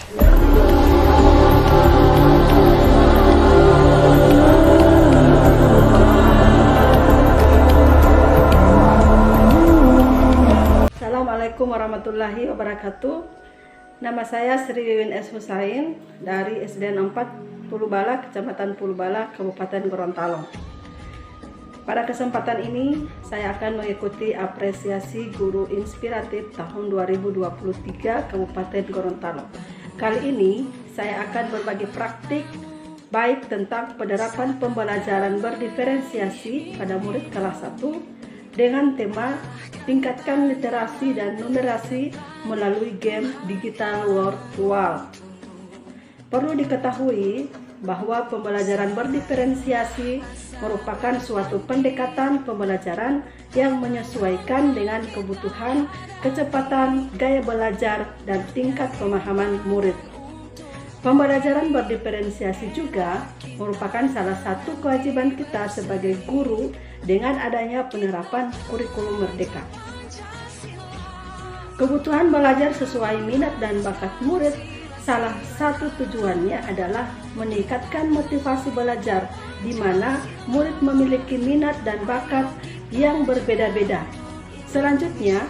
Assalamualaikum warahmatullahi wabarakatuh. Nama saya Sri Wiwin S. Husain dari SDN 4 Pulubala, Kecamatan Pulubala, Kabupaten Gorontalo. Pada kesempatan ini saya akan mengikuti apresiasi guru inspiratif tahun 2023 Kabupaten Gorontalo. Kali ini saya akan berbagi praktik baik tentang penerapan pembelajaran berdiferensiasi pada murid kelas 1 dengan tema tingkatkan literasi dan numerasi melalui game digital virtual. Perlu diketahui bahwa pembelajaran berdiferensiasi merupakan suatu pendekatan pembelajaran yang menyesuaikan dengan kebutuhan, kecepatan, gaya belajar, dan tingkat pemahaman murid. Pembelajaran berdiferensiasi juga merupakan salah satu kewajiban kita sebagai guru dengan adanya penerapan kurikulum merdeka. Kebutuhan belajar sesuai minat dan bakat murid, salah satu tujuannya adalah meningkatkan motivasi belajar, di mana murid memiliki minat dan bakat yang berbeda-beda. Selanjutnya,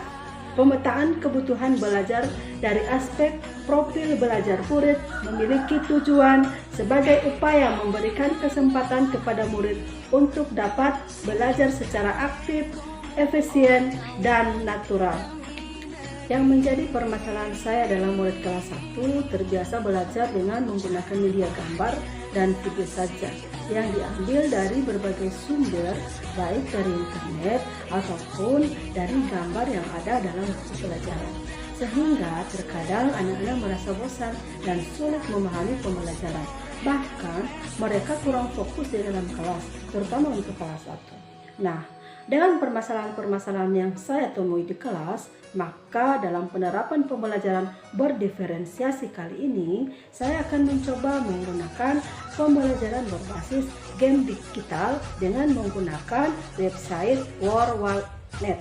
pemetaan kebutuhan belajar dari aspek profil belajar murid memiliki tujuan sebagai upaya memberikan kesempatan kepada murid untuk dapat belajar secara aktif, efisien, dan natural. Yang menjadi permasalahan saya adalah murid kelas 1 terbiasa belajar dengan menggunakan media gambar dan video saja yang diambil dari berbagai sumber, baik dari internet ataupun dari gambar yang ada dalam buku pelajaran. Sehingga terkadang anak-anak merasa bosan dan sulit memahami pembelajaran. Bahkan mereka kurang fokus di dalam kelas, terutama untuk kelas 1. Nah, dengan permasalahan-permasalahan yang saya temui di kelas, maka dalam penerapan pembelajaran berdiferensiasi kali ini, saya akan mencoba menggunakan pembelajaran berbasis game digital dengan menggunakan website World.net.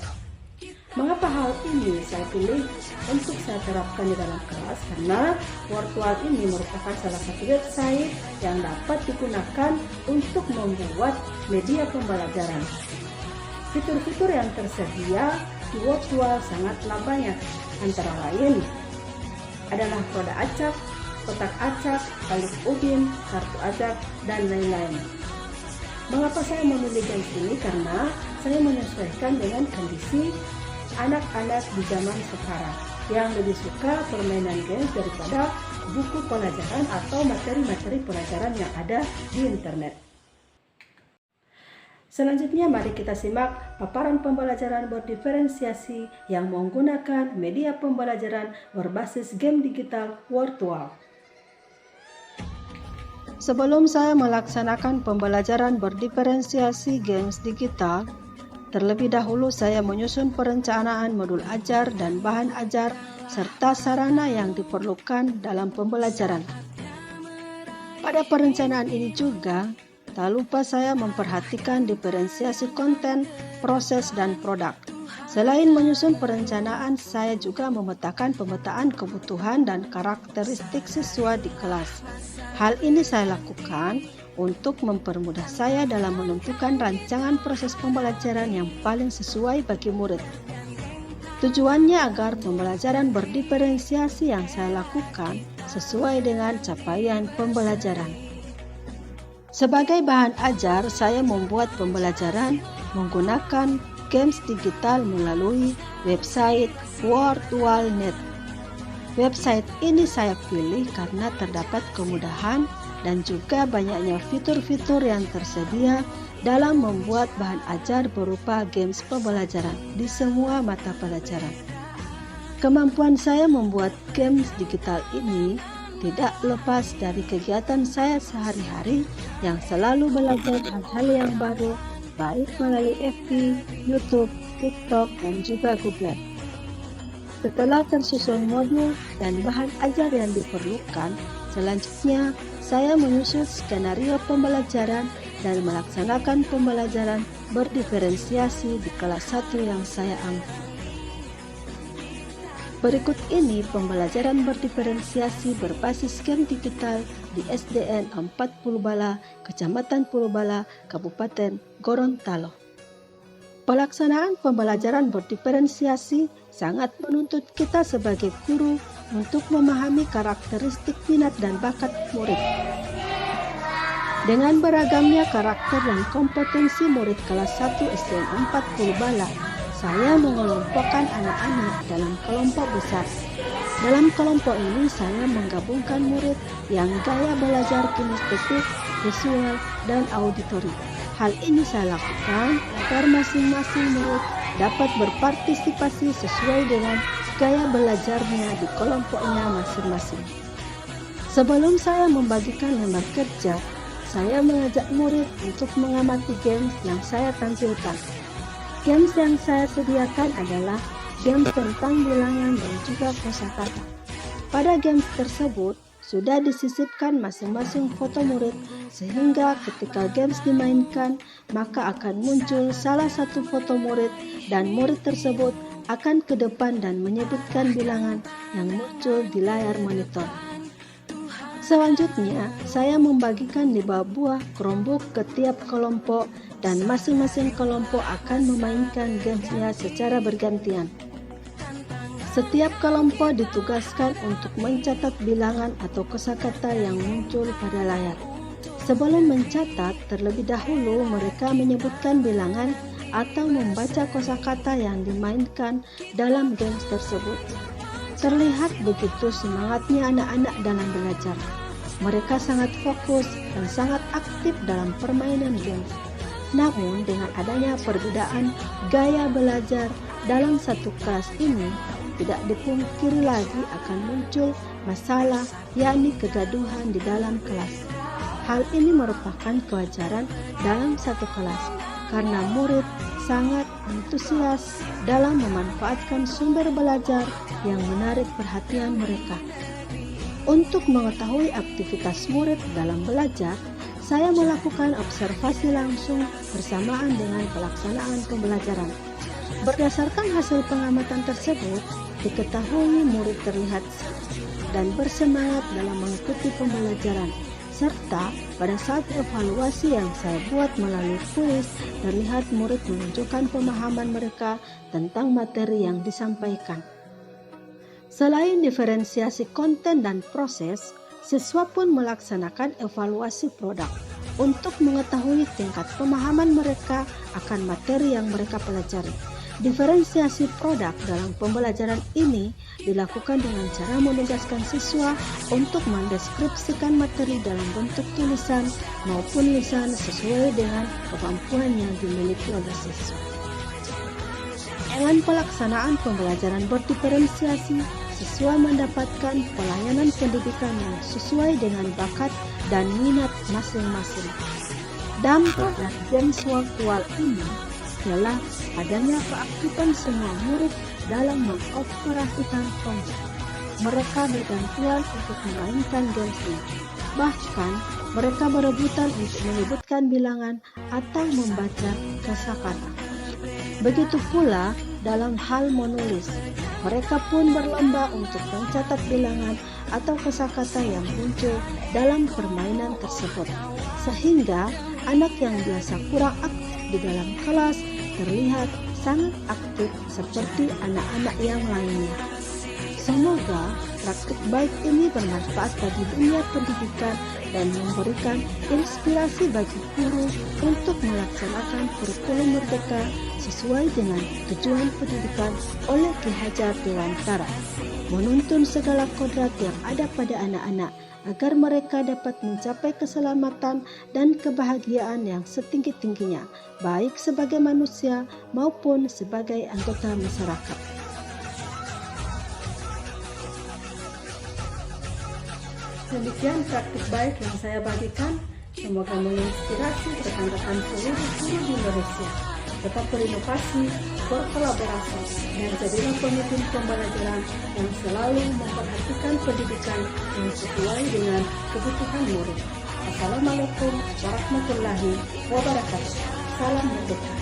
Mengapa hal ini saya pilih untuk saya terapkan di dalam kelas? Karena World ini merupakan salah satu website yang dapat digunakan untuk membuat media pembelajaran. Fitur-fitur yang tersedia di World sangatlah banyak, antara lain adalah kode acak, kotak acak, alif ubin, kartu acak, dan lain-lain. Mengapa saya memilih games ini? Karena saya menyesuaikan dengan kondisi anak-anak di zaman sekarang yang lebih suka permainan games daripada buku pelajaran atau materi-materi pelajaran yang ada di internet. Selanjutnya mari kita simak paparan pembelajaran berdiferensiasi yang menggunakan media pembelajaran berbasis game digital virtual. Sebelum saya melaksanakan pembelajaran berdiferensiasi games digital, terlebih dahulu saya menyusun perencanaan modul ajar dan bahan ajar serta sarana yang diperlukan dalam pembelajaran. Pada perencanaan ini juga, tak lupa saya memperhatikan diferensiasi konten, proses, dan produk. Selain menyusun perencanaan, saya juga memetaan kebutuhan dan karakteristik siswa di kelas. Hal ini saya lakukan untuk mempermudah saya dalam menentukan rancangan proses pembelajaran yang paling sesuai bagi murid. Tujuannya agar pembelajaran berdiferensiasi yang saya lakukan sesuai dengan capaian pembelajaran. Sebagai bahan ajar, saya membuat pembelajaran menggunakan games digital melalui website World.net. Website ini saya pilih karena terdapat kemudahan dan juga banyaknya fitur-fitur yang tersedia dalam membuat bahan ajar berupa games pembelajaran di semua mata pelajaran. Kemampuan saya membuat games digital ini tidak lepas dari kegiatan saya sehari-hari yang selalu belajar hal-hal yang baru, baik melalui FB, YouTube, TikTok, dan juga Google. Setelah tersusun modul dan bahan ajar yang diperlukan, selanjutnya saya menyusun skenario pembelajaran dan melaksanakan pembelajaran berdiferensiasi di kelas 1 yang saya ambil. Berikut ini pembelajaran berdiferensiasi berbasis game digital di SDN 40 Bala, Kecamatan Pulau Bala, Kabupaten Gorontalo. Pelaksanaan pembelajaran berdiferensiasi sangat menuntut kita sebagai guru untuk memahami karakteristik minat dan bakat murid. Dengan beragamnya karakter dan kompetensi murid kelas 1 SDN 40 Bala, saya mengelompokkan anak-anak dalam kelompok besar. Dalam kelompok ini saya menggabungkan murid yang gaya belajar kinestetik, visual, dan auditori. Hal ini saya lakukan agar masing-masing murid dapat berpartisipasi sesuai dengan gaya belajarnya di kelompoknya masing-masing. Sebelum saya membagikan lembar kerja, saya mengajak murid untuk mengamati games yang saya tampilkan. Games yang saya sediakan adalah games tentang bilangan dan juga kosakata. Pada games tersebut sudah disisipkan masing-masing foto murid sehingga ketika games dimainkan maka akan muncul salah satu foto murid dan murid tersebut akan ke depan dan menyebutkan bilangan yang muncul di layar monitor. Selanjutnya, saya membagikan 5 buah Chromebook ke tiap kelompok dan masing-masing kelompok akan memainkan gamesnya secara bergantian. Setiap kelompok ditugaskan untuk mencatat bilangan atau kosakata yang muncul pada layar. Sebelum mencatat, terlebih dahulu mereka menyebutkan bilangan atau membaca kosakata yang dimainkan dalam games tersebut. Terlihat begitu semangatnya anak-anak dalam belajar. Mereka sangat fokus dan sangat aktif dalam permainan games. Namun dengan adanya perbedaan gaya belajar dalam satu kelas ini, tidak dipungkiri lagi akan muncul masalah, yakni kegaduhan di dalam kelas. Hal ini merupakan kewajaran dalam satu kelas, karena murid sangat antusias dalam memanfaatkan sumber belajar yang menarik perhatian mereka. Untuk mengetahui aktivitas murid dalam belajar, saya melakukan observasi langsung bersamaan dengan pelaksanaan pembelajaran. Berdasarkan hasil pengamatan tersebut, diketahui murid terlihat dan bersemangat dalam mengikuti pembelajaran, serta pada saat evaluasi yang saya buat melalui kuis, terlihat murid menunjukkan pemahaman mereka tentang materi yang disampaikan. Selain diferensiasi konten dan proses, siswa pun melaksanakan evaluasi produk untuk mengetahui tingkat pemahaman mereka akan materi yang mereka pelajari. Diferensiasi produk dalam pembelajaran ini dilakukan dengan cara menugaskan siswa untuk mendeskripsikan materi dalam bentuk tulisan maupun lisan sesuai dengan kemampuan yang dimiliki oleh siswa. Dengan pelaksanaan pembelajaran berdiferensiasi, siswa mendapatkan pelayanan pendidikan yang sesuai dengan bakat dan minat masing-masing. Dampak dari games virtual ini adalah adanya keaktifan semua murid dalam mengoperasikan ponsel. Mereka bergantian untuk memainkan games ini. Bahkan, mereka berebutan untuk menyebutkan bilangan atau membaca kosakata. Begitu pula dalam hal menulis, mereka pun berlomba untuk mencatat bilangan atau kosakata yang muncul dalam permainan tersebut, sehingga anak yang biasa kurang aktif di dalam kelas terlihat sangat aktif seperti anak-anak yang lainnya. Semoga praktik baik ini bermanfaat bagi dunia pendidikan dan memberikan inspirasi bagi guru untuk melaksanakan kurikulum merdeka sesuai dengan tujuan pendidikan oleh Ki Hajar Dewantara, menuntun segala kodrat yang ada pada anak-anak agar mereka dapat mencapai keselamatan dan kebahagiaan yang setinggi-tingginya, baik sebagai manusia maupun sebagai anggota masyarakat. Demikian praktik baik yang saya bagikan, semoga menginspirasi rekan-rekan seluruh guru di Indonesia. Tetap berinovasi, berkolaborasi, dan jadilah pemimpin pembelajaran yang selalu memperhatikan pendidikan yang sesuai dengan kebutuhan murid. Assalamualaikum warahmatullahi wabarakatuh. Salam merdeka.